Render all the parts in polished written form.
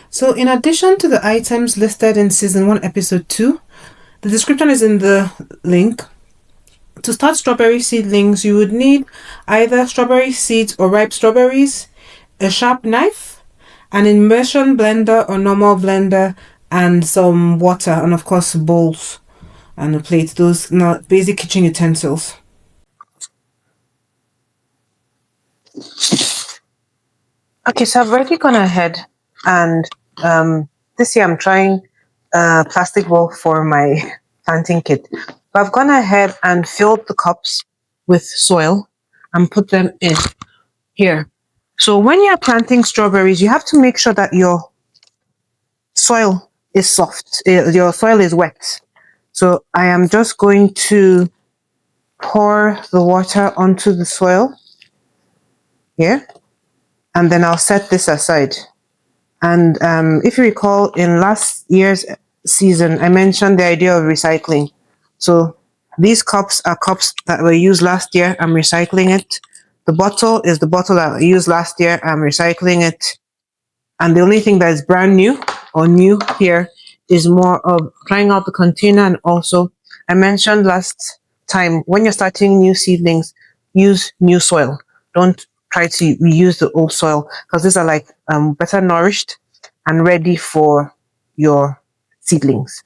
So in addition to the items listed in season 1 episode 2, the description is in the link. To start strawberry seedlings, you would need either strawberry seeds or ripe strawberries, a sharp knife, an immersion blender or normal blender, and some water, and of course bowls and a plate. Those basic kitchen utensils. Okay, so I've already gone ahead and this year I'm trying a plastic bowl for my planting kit. But I've gone ahead and filled the cups with soil and put them in here. So when you're planting strawberries, you have to make sure that your soil is soft, your soil is wet. So I am just going to pour the water onto the soil here, and then I'll set this aside. And if you recall, in last year's season, I mentioned the idea of recycling. So these cups are cups that were used last year. I'm recycling it. The bottle is the bottle that I used last year. I'm recycling it. And the only thing that is brand new or new here is more of trying out the container. And also, I mentioned last time, when you're starting new seedlings, use new soil. Don't try to reuse the old soil, because these are like better nourished and ready for your seedlings.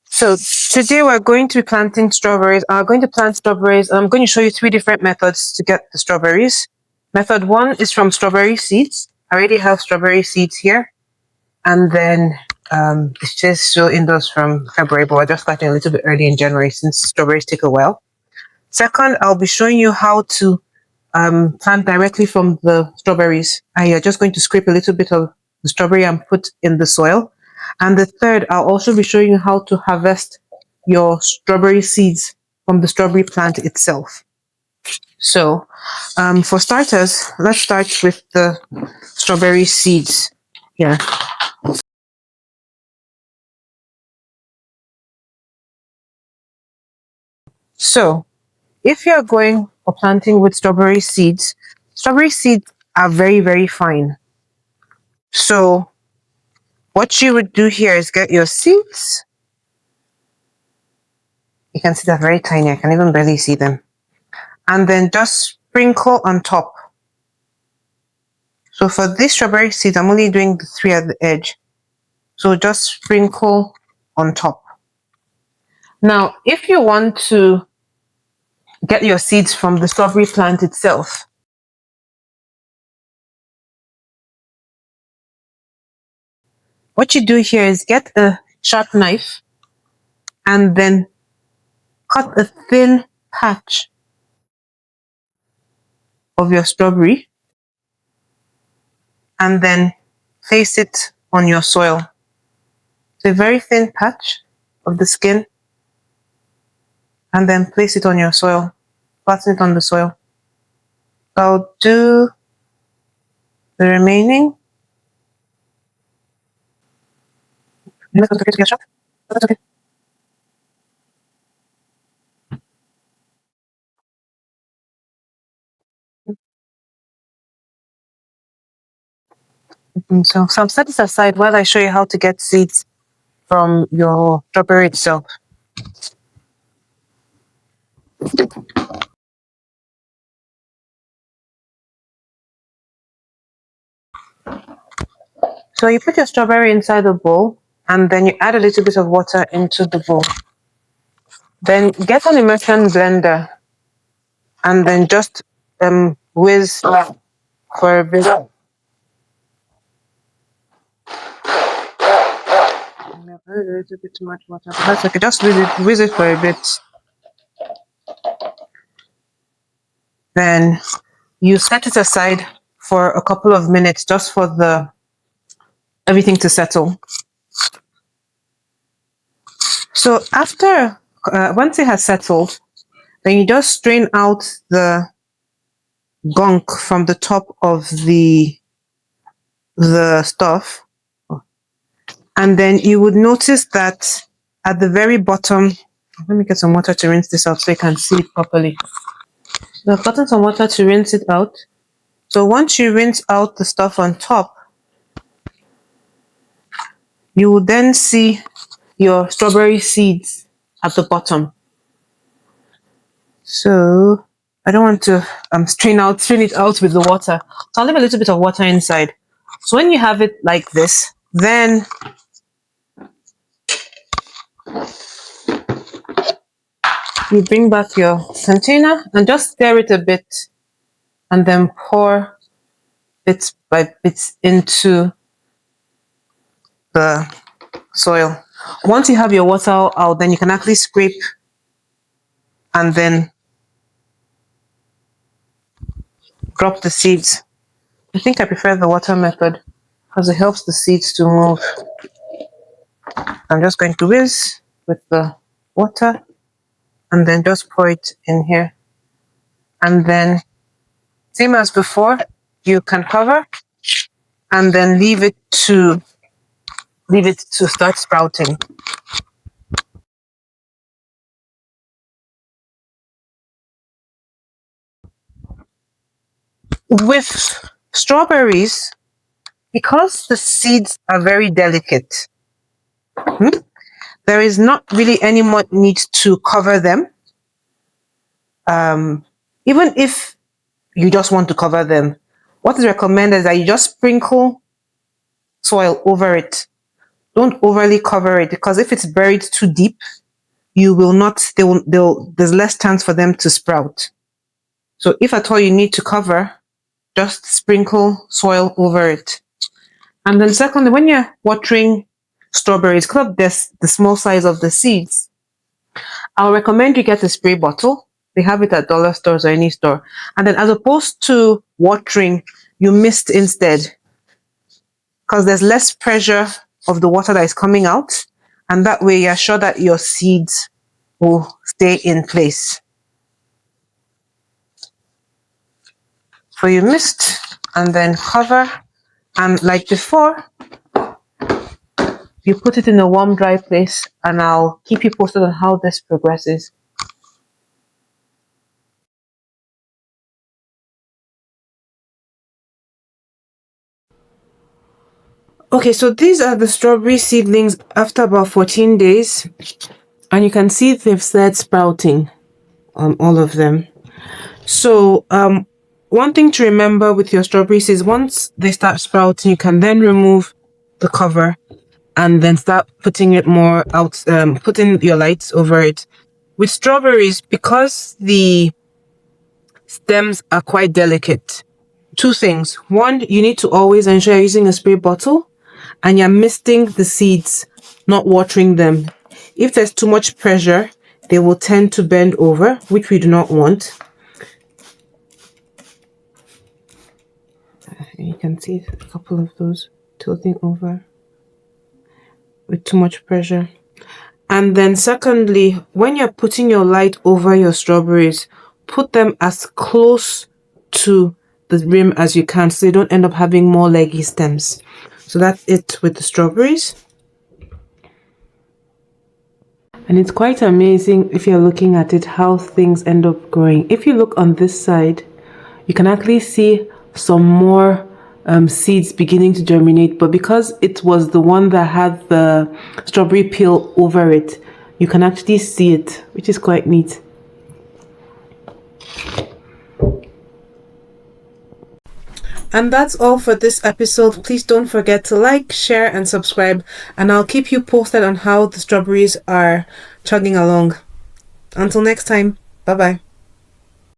So today we're going to be planting strawberries. I'm going to plant strawberries. I'm going to show you 3 different methods to get the strawberries. Method 1 is from strawberry seeds. I already have strawberry seeds here. And then it says so indoors from February, but we're just starting a little bit early in January since strawberries take a while. Second, I'll be showing you how to plant directly from the strawberries. You're just going to scrape a little bit of the strawberry and put in the soil. And the third, I'll also be showing you how to harvest your strawberry seeds from the strawberry plant itself. So for starters, let's start with the strawberry seeds here. So if you're going or planting with strawberry seeds are very, very fine. So what you would do here is get your seeds. You can see they're very tiny. I can even barely see them. And then just sprinkle on top. So for these strawberry seeds, I'm only doing the 3 at the edge. So just sprinkle on top. Now, if you want to get your seeds from the strawberry plant itself, what you do here is get a sharp knife and then cut a thin patch of your strawberry and then place it on your soil. So a very thin patch of the skin, and then place it on your soil. Flatten it on the soil. I'll do the remaining. That's okay. So I'll set this aside while I show you how to get seeds from your strawberry itself. So you put your strawberry inside the bowl, and then you add a little bit of water into the bowl. Then get an immersion blender, and then just whiz for a bit. A little bit too much water, but that's okay. Just whiz it for a bit. Then you set it aside for a couple of minutes just for everything to settle. So after once it has settled, then you just strain out the gunk from the top of the stuff, and then you would notice that at the very bottom Let me get some water to rinse this out so you can see it properly. So I've gotten some water to rinse it out. So once you rinse out the stuff on top, you will then see your strawberry seeds at the bottom. So I don't want to strain it out with the water. So I'll leave a little bit of water inside. So when you have it like this, then you bring back your container and just stir it a bit and then pour bits by bits into the soil. Once you have your water out, then you can actually scrape and then drop the seeds. I think I prefer the water method because it helps the seeds to move. I'm just going to whiz with the water and then just pour it in here. And then, same as before, you can cover and then leave it to start sprouting. With strawberries, because the seeds are very delicate, there is not really any more need to cover them. Even if you just want to cover them, what is recommended is that you just sprinkle soil over it. Don't overly cover it, because if it's buried too deep, there's less chance for them to sprout. So if at all you need to cover, just sprinkle soil over it. And then secondly, when you're watering strawberries, because of the small size of the seeds, I'll recommend you get a spray bottle. They have it at dollar stores or any store. And then as opposed to watering, you mist instead, because there's less pressure of the water that is coming out. And that way you're sure that your seeds will stay in place. So you mist and then cover. And like before, you put it in a warm, dry place, and I'll keep you posted on how this progresses. Okay, so these are the strawberry seedlings after about 14 days. And you can see they've started sprouting, all of them. So, one thing to remember with your strawberries is once they start sprouting, you can then remove the cover and then start putting it more out, putting your lights over it. With strawberries, because the stems are quite delicate, two things. One, you need to always ensure you're using a spray bottle and you're misting the seeds, not watering them. If there's too much pressure, they will tend to bend over, which we do not want. You can see a couple of those tilting over with too much pressure. And then secondly, when you're putting your light over your strawberries, put them as close to the rim as you can so they don't end up having more leggy stems. So that's it with the strawberries. And it's quite amazing if you're looking at it how things end up growing. If you look on this side, you can actually see some more seeds beginning to germinate, but because it was the one that had the strawberry peel over it, you can actually see it, which is quite neat. And that's all for this episode. Please don't forget to like, share, and subscribe, and I'll keep you posted on how the strawberries are chugging along. Until next time, bye bye.